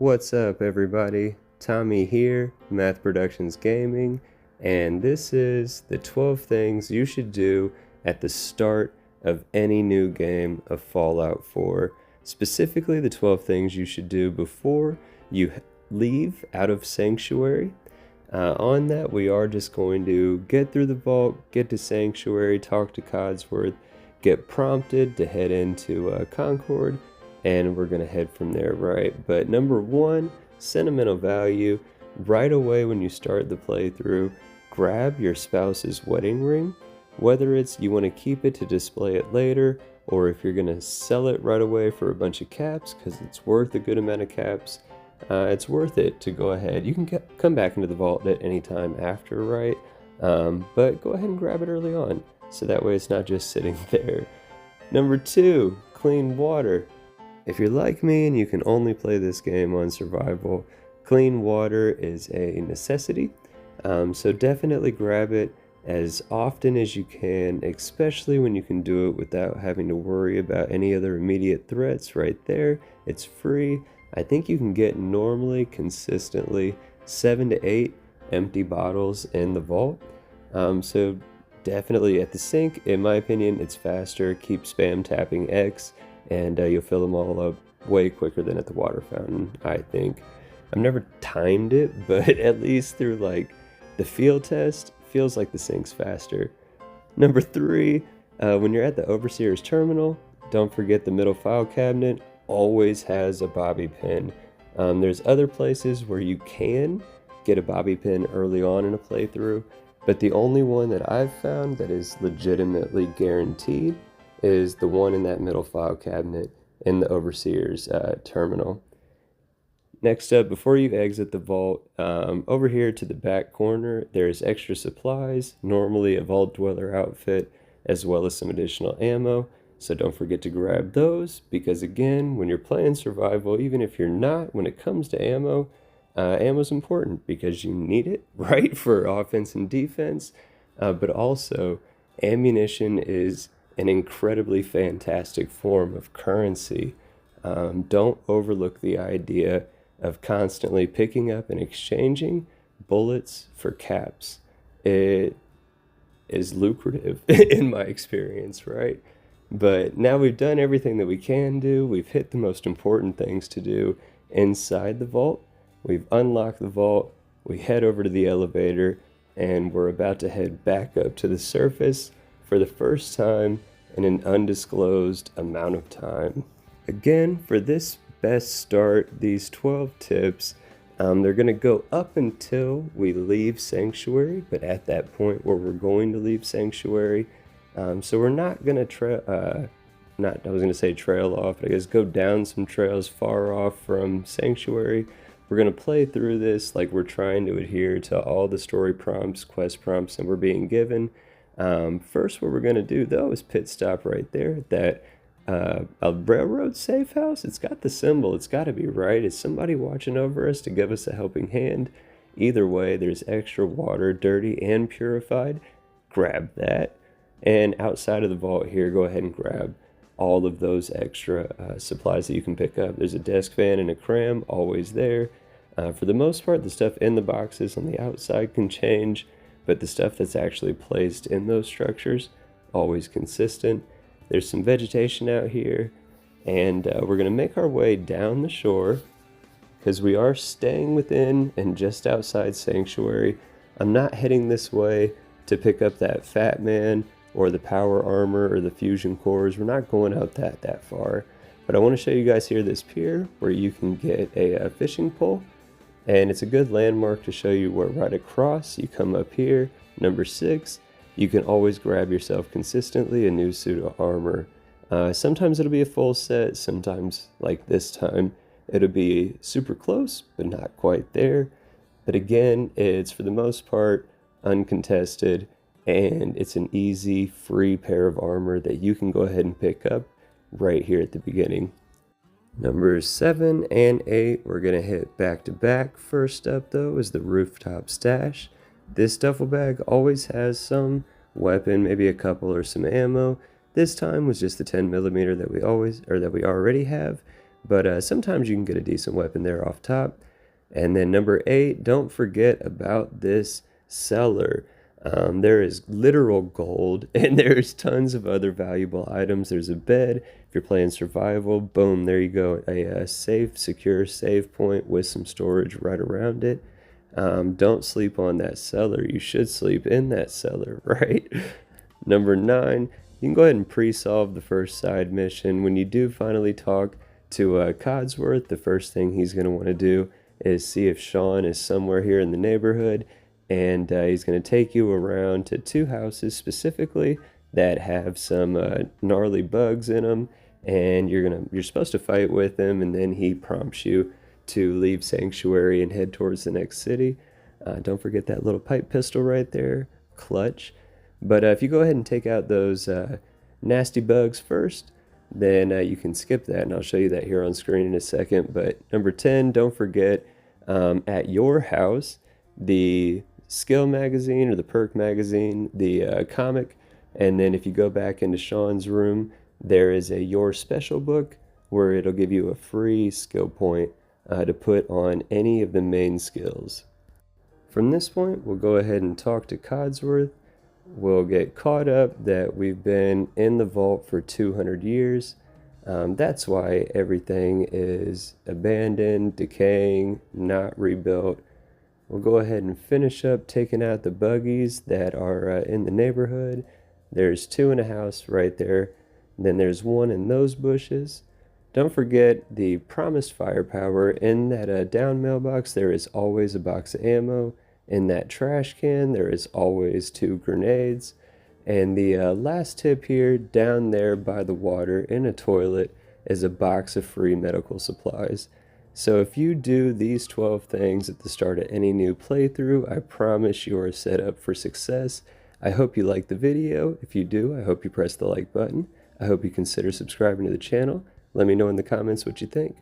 What's up, everybody? Tommy here, Math Productions Gaming, and this is the 12 things you should do at the start of any new game of Fallout 4. Specifically, the 12 things you should do before you leave out of Sanctuary. On that, we are just going to get through the vault, get to Sanctuary, talk to Codsworth, get prompted to head into Concord, and we're going to head from there, right? But number one, sentimental value. Right away when you start the playthrough, grab your spouse's wedding ring. Whether it's you want to keep it to display it later, or if you're going to sell it right away for a bunch of caps, because it's worth a good amount of caps, it's worth it to go ahead. You can come back into the vault at any time after, right? But go ahead and grab it early on, so that way it's not just sitting there. Number two, clean water. If you're like me and you can only play this game on survival, clean water is a necessity. So definitely grab it as often as you can, especially when you can do it without having to worry about any other immediate threats right there. It's free. I think you can get normally, consistently, 7 to 8 empty bottles in the vault. So definitely at the sink, in my opinion, it's faster. Keep spam tapping X, and you'll fill them all up way quicker than at the water fountain, I think. I've never timed it, but at least through like the field test, feels like the sink's faster. Number three, when you're at the Overseer's terminal, don't forget the middle file cabinet always has a bobby pin. There's other places where you can get a bobby pin early on in a playthrough, but the only one that I've found that is legitimately guaranteed is the one in that middle file cabinet in the Overseer's terminal. Next up, before you exit the vault, over here to the back corner, there's extra supplies, normally a Vault Dweller outfit, as well as some additional ammo. So don't forget to grab those, because again, when you're playing survival, even if you're not, when it comes to ammo, ammo's important because you need it, right, for offense and defense, but also ammunition is an incredibly fantastic form of currency. Don't overlook the idea of constantly picking up and exchanging bullets for caps. It is lucrative in my experience, right? But now we've done everything that we can do. We've hit the most important things to do inside the vault. We've unlocked the vault. We head over to the elevator, and we're about to head back up to the surface for the first time in an undisclosed amount of time. Again, for this best start, these 12 tips, they're going to go up until we leave Sanctuary, but at that point where we're going to leave Sanctuary, so we're not going to trail off, but I guess go down some trails far off from Sanctuary. We're going to play through this like we're trying to adhere to all the story prompts, quest prompts that we're being given. First, what we're going to do, though, is pit stop right there. That a railroad safe house, it's got the symbol. It's got to be right. Is somebody watching over us to give us a helping hand? Either way, there's extra water, dirty and purified. Grab that. And outside of the vault here, go ahead and grab all of those extra supplies that you can pick up. There's a desk fan and a cram, always there. For the most part, the stuff in the boxes on the outside can change, but the stuff that's actually placed in those structures, always consistent. There's some vegetation out here, and we're going to make our way down the shore, because we are staying within and just outside Sanctuary. I'm not heading this way to pick up that Fat Man, or the power armor, or the fusion cores. We're not going out that far. But I want to show you guys here this pier where you can get a fishing pole. And it's a good landmark to show you where right across you come up here. Number 6, you can always grab yourself consistently a new suit of armor. Sometimes it'll be a full set, sometimes, like this time, it'll be super close, but not quite there. But again, it's for the most part uncontested, and it's an easy, free pair of armor that you can go ahead and pick up right here at the beginning. Numbers 7 and 8, we're going to hit back to back. First up, though, is the Rooftop Stash. This duffel bag always has some weapon, maybe a couple or some ammo. This time was just the 10mm that we already have, but sometimes you can get a decent weapon there off top. And then number 8, don't forget about this cellar. There is literal gold, and there's tons of other valuable items. There's a bed. If you're playing survival, boom, there you go. A safe, secure save point with some storage right around it. Don't sleep on that cellar. You should sleep in that cellar, right? Number 9, you can go ahead and pre-solve the first side mission. When you do finally talk to Codsworth, the first thing he's going to want to do is see if Sean is somewhere here in the neighborhood, and he's going to take you around to 2 houses specifically that have some gnarly bugs in them, and you're supposed to fight with him, and then he prompts you to leave Sanctuary and head towards the next city. Don't forget that little pipe pistol right there, clutch. But if you go ahead and take out those nasty bugs first, then you can skip that, and I'll show you that here on screen in a second. But number 10, don't forget at your house, the skill magazine or the perk magazine, the comic, and then if you go back into Sean's room, there is a Your Special book where it'll give you a free skill point to put on any of the main skills. From this point, we'll go ahead and talk to Codsworth. We'll get caught up that we've been in the vault for 200 years. That's why everything is abandoned, decaying, not rebuilt. We'll go ahead and finish up taking out the buggies that are in the neighborhood. There's 2 in a house right there. Then there's 1 in those bushes. Don't forget the promised firepower. In that down mailbox, there is always a box of ammo. In that trash can, there is always 2 grenades. And the last tip here, down there by the water in a toilet, is a box of free medical supplies. So if you do these 12 things at the start of any new playthrough, I promise you are set up for success. I hope you liked the video. If you do, I hope you press the like button. I hope you consider subscribing to the channel. Let me know in the comments what you think.